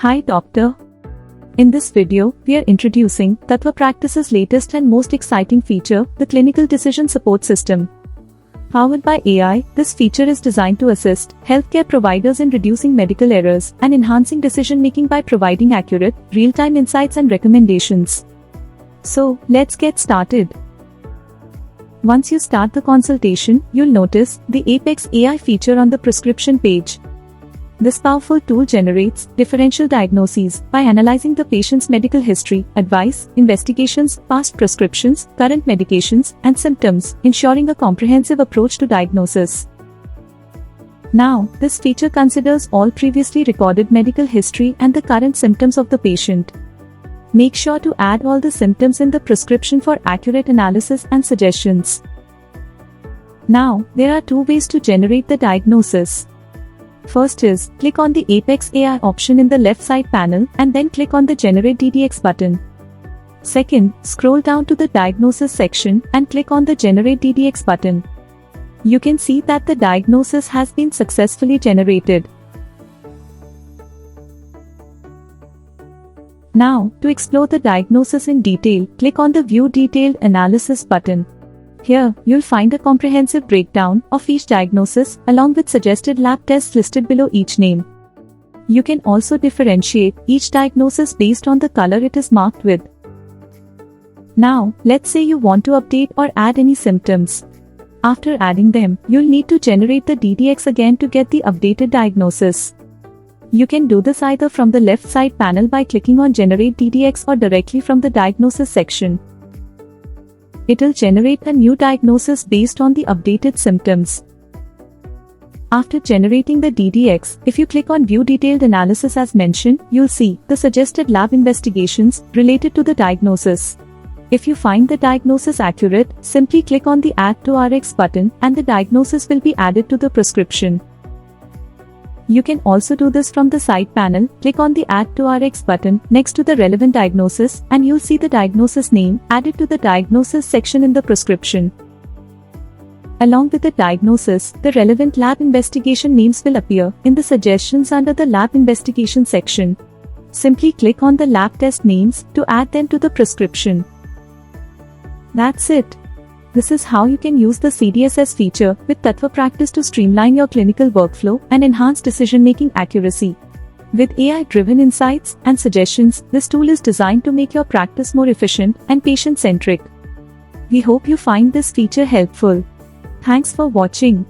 Hi doctor. In this video, we are introducing Tattva Practice's latest and most exciting feature, the Clinical Decision Support System. Powered by AI, this feature is designed to assist healthcare providers in reducing medical errors and enhancing decision-making by providing accurate, real-time insights and recommendations. So, let's get started. Once you start the consultation, you'll notice the Apex AI feature on the prescription page. This powerful tool generates differential diagnoses by analyzing the patient's medical history, advice, investigations, past prescriptions, current medications, and symptoms, ensuring a comprehensive approach to diagnosis. Now, this feature considers all previously recorded medical history and the current symptoms of the patient. Make sure to add all the symptoms in the prescription for accurate analysis and suggestions. Now, there are two ways to generate the diagnosis. First is, click on the Apex AI option in the left side panel and then click on the Generate DDX button. Second, scroll down to the Diagnosis section and click on the Generate DDX button. You can see that the diagnosis has been successfully generated. Now, to explore the diagnosis in detail, click on the View Detailed Analysis button. Here, you'll find a comprehensive breakdown of each diagnosis along with suggested lab tests listed below each name. You can also differentiate each diagnosis based on the color it is marked with. Now, let's say you want to update or add any symptoms. After adding them, you'll need to generate the DDX again to get the updated diagnosis. You can do this either from the left side panel by clicking on Generate DDX or directly from the Diagnosis section. It'll generate a new diagnosis based on the updated symptoms. After generating the DDX, if you click on View Detailed Analysis as mentioned, you'll see the suggested lab investigations related to the diagnosis. If you find the diagnosis accurate, simply click on the Add to Rx button and the diagnosis will be added to the prescription. You can also do this from the side panel. Click on the Add to Rx button next to the relevant diagnosis and you'll see the diagnosis name added to the Diagnosis section in the prescription. Along with the diagnosis, the relevant lab investigation names will appear in the suggestions under the Lab Investigation section. Simply click on the lab test names to add them to the prescription. That's it. This is how you can use the CDSS feature with Tattva Practice to streamline your clinical workflow and enhance decision-making accuracy. With AI-driven insights and suggestions, this tool is designed to make your practice more efficient and patient-centric. We hope you find this feature helpful. Thanks for watching.